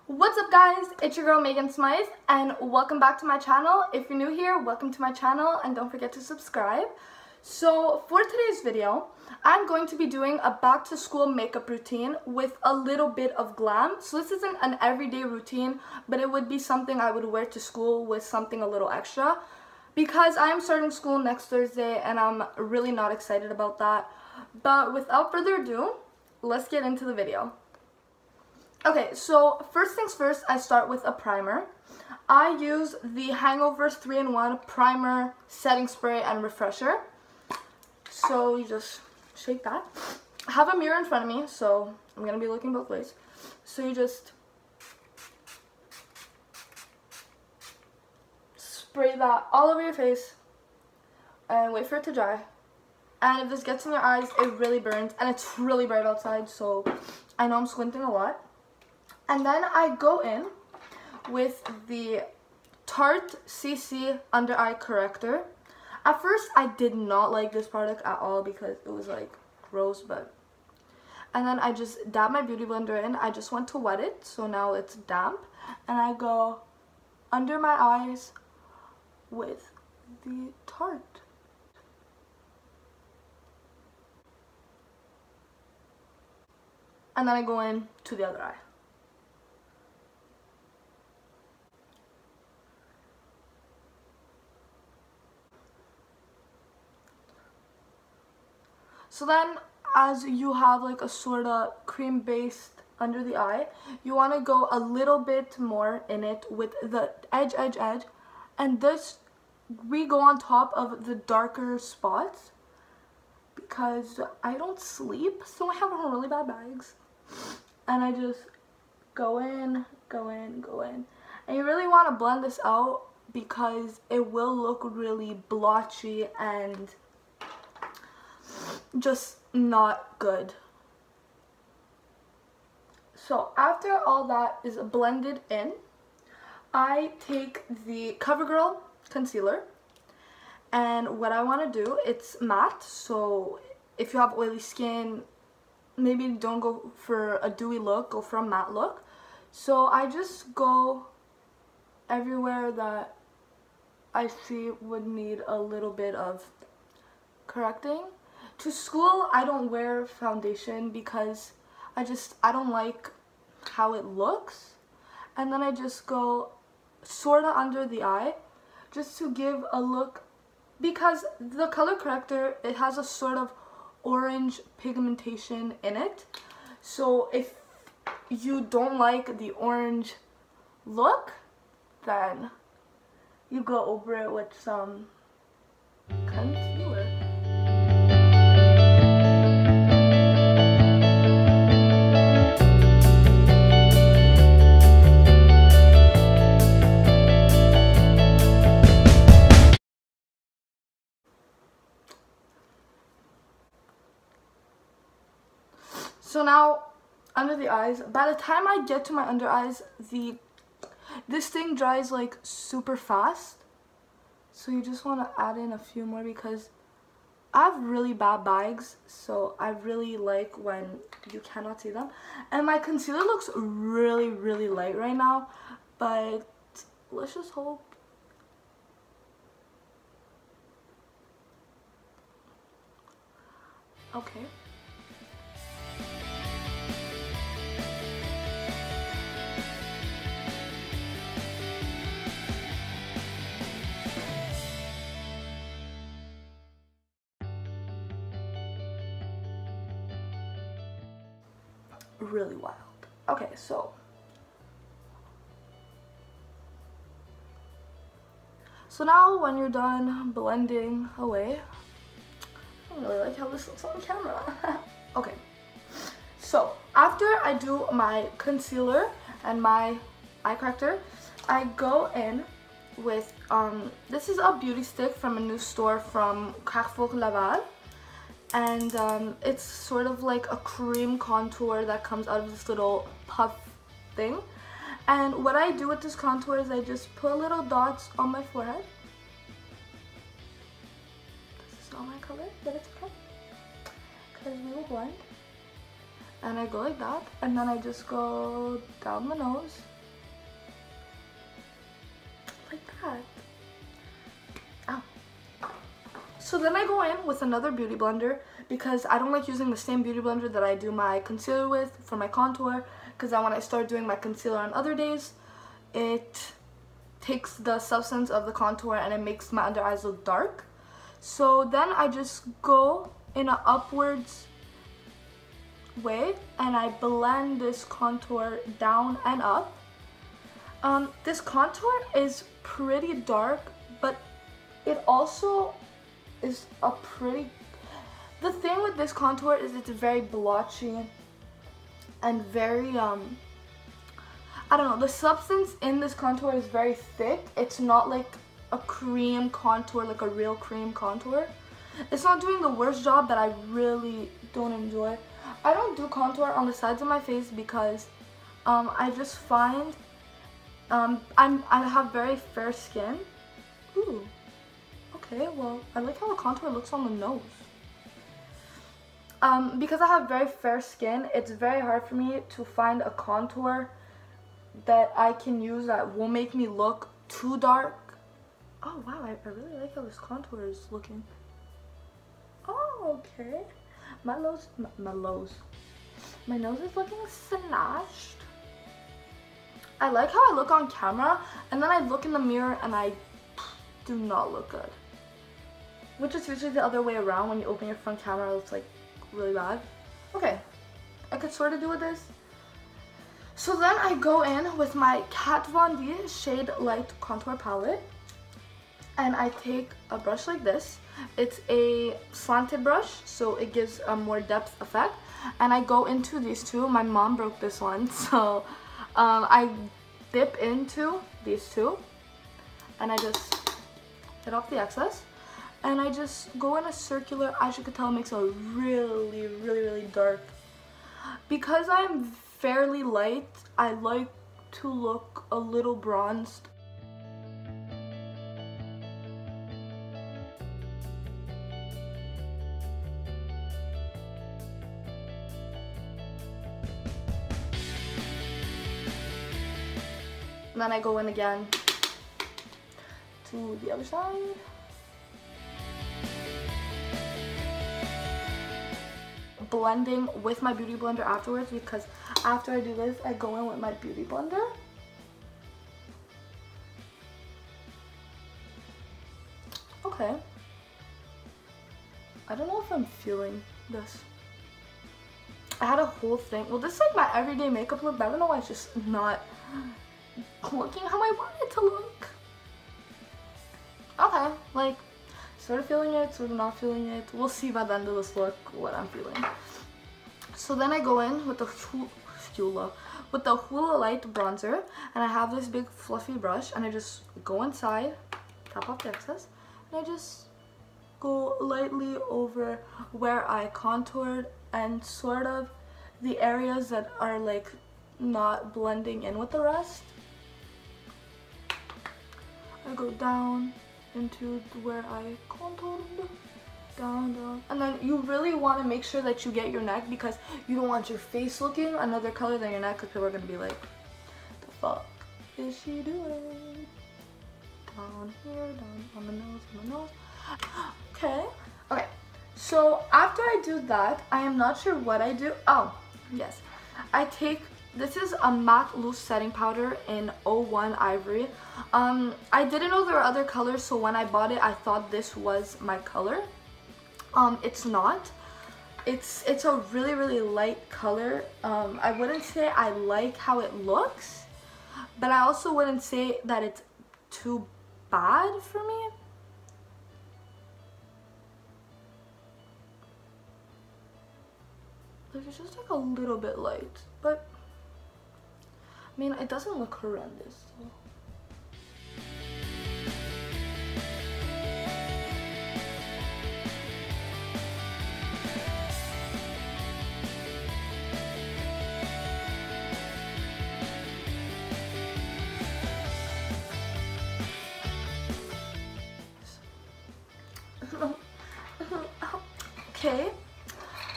What's up guys, it's your girl Megan Smythe and welcome back to my channel. If you're new here, welcome to my channel and don't forget to subscribe. So for today's video, I'm going to be doing a back to school makeup routine with a little bit of glam. So this isn't an everyday routine, but it would be something I would wear to school with something a little extra because I am starting school next Thursday and I'm really not excited about that. But without further ado, let's get into the video. Okay, so first things first, I start with a primer. I use the Hangovers 3-in-1 primer, setting spray, and refresher. So you just shake that. I have a mirror in front of me, so I'm going to be looking both ways. So you just spray that all over your face and wait for it to dry. And if this gets in your eyes, it really burns, and it's really bright outside, so I know I'm squinting a lot. And then I go in with the Tarte CC Under Eye Corrector. At first, I did not like this product at all because it was like gross, and then I just dab my beauty blender in. I just want to wet it, so now it's damp. And I go under my eyes with the Tarte. And then I go in to the other eye. So then, as you have like a sort of cream based under the eye, you want to go a little bit more in it with the edge, and this we go on top of the darker spots because I don't sleep, so I have really bad bags, and I just go in, and you really want to blend this out because it will look really blotchy and just not good. So after all that is blended in, I take the CoverGirl concealer, and what I want to do, it's matte, so if you have oily skin, maybe don't go for a dewy look, go for a matte look. So I just go everywhere that I see would need a little bit of correcting. To school, I don't wear foundation because I don't like how it looks. And then I just go sort of under the eye just to give a look, because the color corrector, it has a sort of orange pigmentation in it. So if you don't like the orange look, then you go over it with some concealer. So now, under the eyes, by the time I get to my under eyes, this thing dries like super fast. So you just want to add in a few more because I have really bad bags, so I really like when you cannot see them. And my concealer looks really light right now, but let's just hope. Okay. Really wild. Okay, so now when you're done blending away, I don't really like how this looks on camera. Okay, so after I do my concealer and my eye corrector, I go in with this is a beauty stick from a new store from Carrefour Laval. And it's sort of like a cream contour that comes out of this little puff thing. And what I do with this contour is I just put little dots on my forehead. This is not my color, but it's okay, because we will blend. And I go like that, and then I just go down the nose that? Ow. So then I go in with another beauty blender because I don't like using the same beauty blender that I do my concealer with for my contour, because then when I start doing my concealer on other days, it takes the substance of the contour and it makes my under eyes look dark. So then I just go in an upwards way and I blend this contour down and up. This contour is pretty dark, but it also is a pretty... The thing with this contour is it's very blotchy and very, I don't know, the substance in this contour is very thick. It's not like a cream contour, like a real cream contour. It's not doing the worst job, but I really don't enjoy. I don't do contour on the sides of my face because I just find I have very fair skin. Ooh, okay, well, I like how the contour looks on the nose. Because I have very fair skin, it's very hard for me to find a contour that I can use that won't make me look too dark. Oh wow, I really like how this contour is looking. Oh, okay. My nose is looking snatched. I like how I look on camera, and then I look in the mirror and I do not look good. Which is usually the other way around. When you open your front camera, it's like really bad. Okay, I could sort of do with this. So then I go in with my Kat Von D Shade Light Contour Palette, and I take a brush like this. It's a slanted brush, so it gives a more depth effect, and I go into these two. My mom broke this one, so I dip into these two, and I just get off the excess. And I just go in a circular, as you can tell, it makes a really, really, really dark. Because I'm fairly light, I like to look a little bronzed. And then I go in again to the other side. Blending with my beauty blender afterwards, because after I do this, I go in with my beauty blender. Okay. I don't know if I'm feeling this. I had a whole thing. Well, this is like my everyday makeup look, but I don't know why it's just not looking how I want it to look. Okay, like, sort of feeling it, sort of not feeling it. We'll see by the end of this look what I'm feeling. So then I go in with the Hoola Light bronzer, and I have this big fluffy brush, and I just go inside, tap off the excess, and I just go lightly over where I contoured and sort of the areas that are like not blending in with the rest. I go down into where I contoured, down, and then you really want to make sure that you get your neck, because you don't want your face looking another color than your neck, because people are going to be like, the fuck is she doing? Down here, down on the nose, Okay, so after I do that, I am not sure what I do. Oh, yes, I take, this is a matte loose setting powder in 01 Ivory. I didn't know there were other colors, so when I bought it, I thought this was my color. It's not. It's a really, really light color. I wouldn't say I like how it looks, but I also wouldn't say that it's too bad for me. It's just like a little bit light, but I mean, it doesn't look horrendous. So. Okay.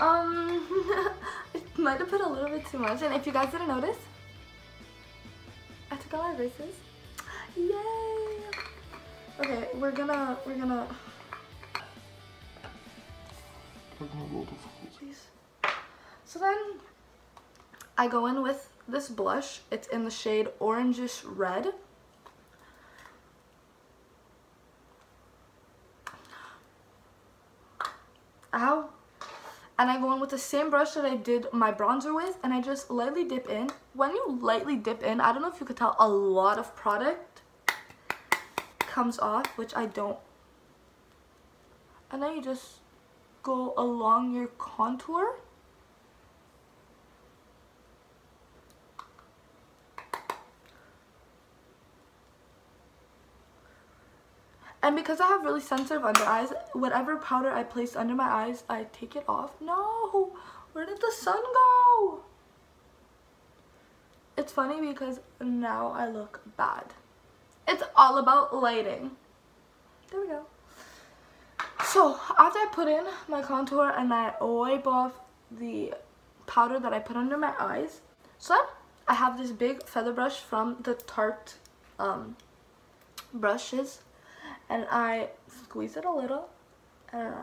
I might have put a little bit too much, and if you guys didn't notice, I took out my braces. Yay! Okay, we're gonna please. So then I go in with this blush. It's in the shade Orangish Red. Ow. And I go in with the same brush that I did my bronzer with, and I just lightly dip in. When you lightly dip in, I don't know if you could tell, a lot of product comes off, which I don't. And then you just go along your contour. And because I have really sensitive under eyes, whatever powder I place under my eyes, I take it off. No! Where did the sun go? It's funny because now I look bad. It's all about lighting. There we go. So, after I put in my contour and I wipe off the powder that I put under my eyes, so then I have this big feather brush from the Tarte brushes, and I squeeze it a little, and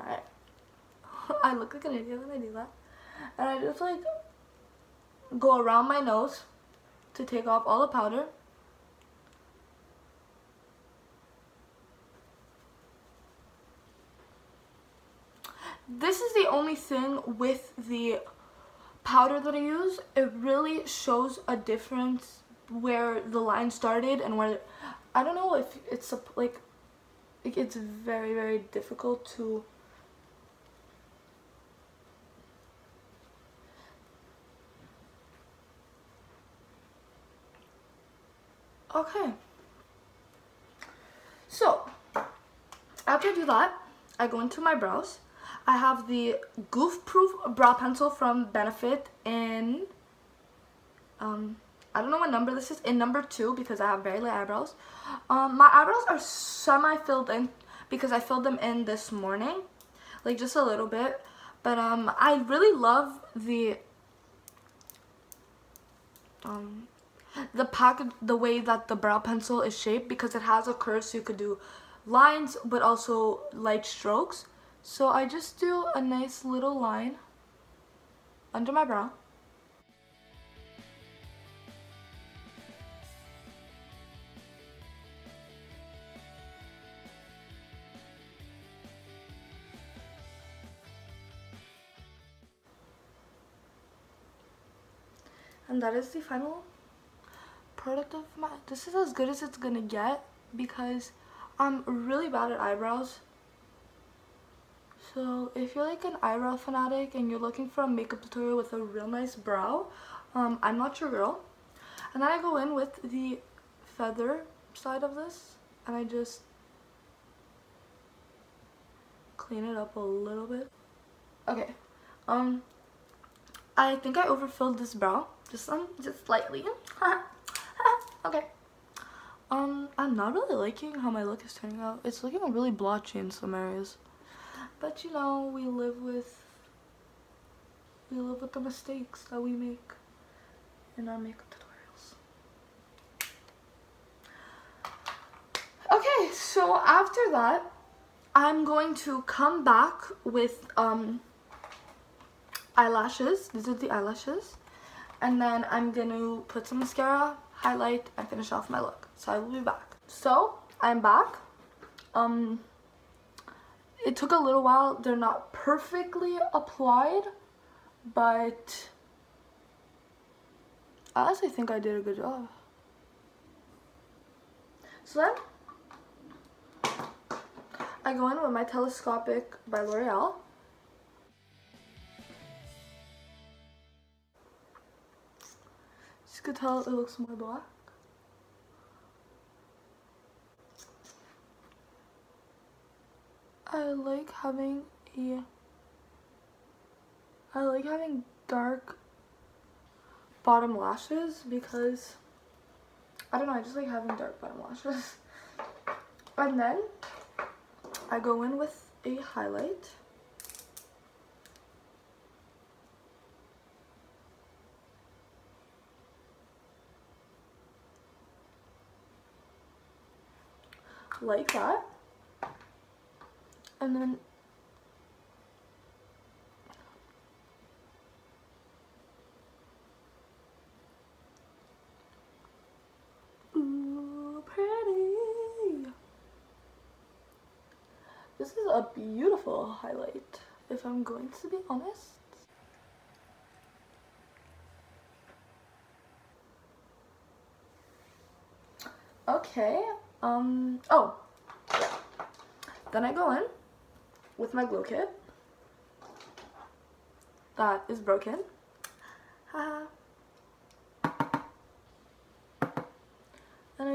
I look like an idiot when I do that, and I just like go around my nose to take off all the powder. This is the only thing with the powder that I use. It really shows a difference where the line started and where, I don't know if it's a, like it's very, very difficult to okay. So after I do that, I go into my brows. I have the Goof Proof brow pencil from Benefit in I don't know what number this is, in number 2, because I have very light eyebrows. My eyebrows are semi-filled in because I filled them in this morning, like just a little bit. But I really love the the way that the brow pencil is shaped, because it has a curve so you could do lines but also light strokes. So I just do a nice little line under my brow. And that is the final product of my, this is as good as it's gonna get because I'm really bad at eyebrows. So if you're like an eyebrow fanatic and you're looking for a makeup tutorial with a real nice brow, I'm not your girl. And then I go in with the feather side of this and I just clean it up a little bit. Okay, I think I overfilled this brow, just slightly. Okay. I'm not really liking how my look is turning out. It's looking really blotchy in some areas. But you know, we live with the mistakes that we make in our makeup tutorials. Okay, so after that, I'm going to come back with eyelashes. These are the eyelashes. And then I'm going to put some mascara, highlight, and finish off my look. So I will be back. So, I'm back. It took a little while. They're not perfectly applied, but I honestly think I did a good job. So then, I go in with my Telescopic by L'Oreal. As you can tell, it looks more black. I like having dark bottom lashes because I don't know, I just like having dark bottom lashes. And then I go in with a highlight. like that. And then ooh, pretty. This is a beautiful highlight, if I'm going to be honest. Okay, oh, yeah. Then I go in with my glue kit. That is broken. Haha. And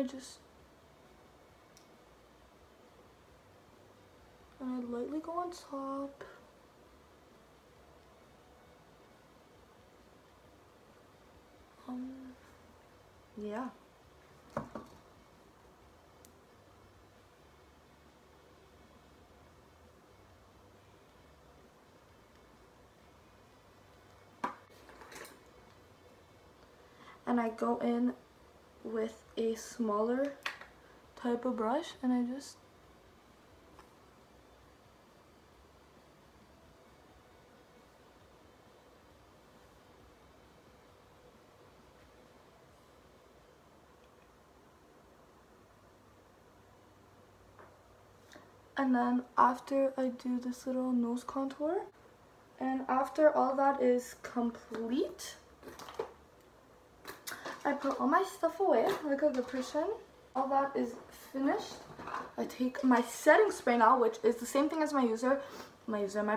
I lightly go on top. Yeah. And I go in with a smaller type of brush and I just and then after I do this little nose contour, and after all that is complete, I put all my stuff away like a good person. All that is finished. I take my setting spray now, which is the same thing as my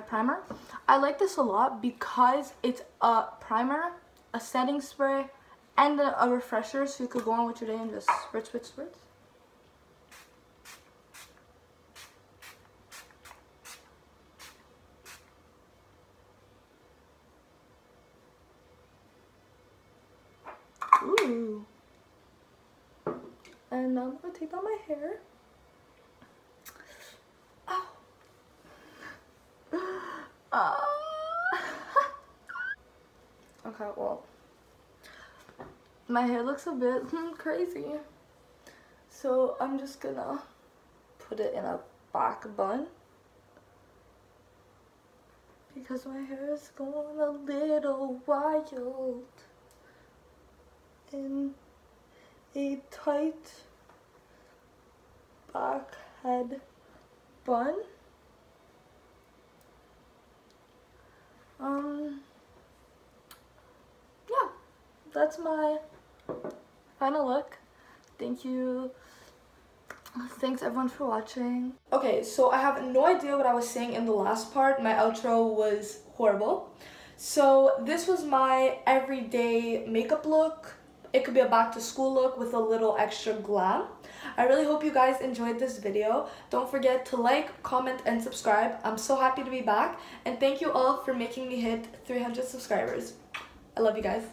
primer. I like this a lot because it's a primer, a setting spray, and a refresher, so you could go on with your day and just spritz, spritz, spritz. Ooh. And now I'm gonna take out my hair. Ow. Okay, well, my hair looks a bit crazy. So I'm just gonna put it in a back bun because my hair is going a little wild. In a tight back head bun. Yeah, that's my final look. Thank you. Thanks everyone for watching. Okay, so I have no idea what I was saying in the last part. My outro was horrible. So this was my everyday makeup look. It could be a back to school look with a little extra glam. I really hope you guys enjoyed this video. Don't forget to like, comment, and subscribe. I'm so happy to be back. And thank you all for making me hit 300 subscribers. I love you guys.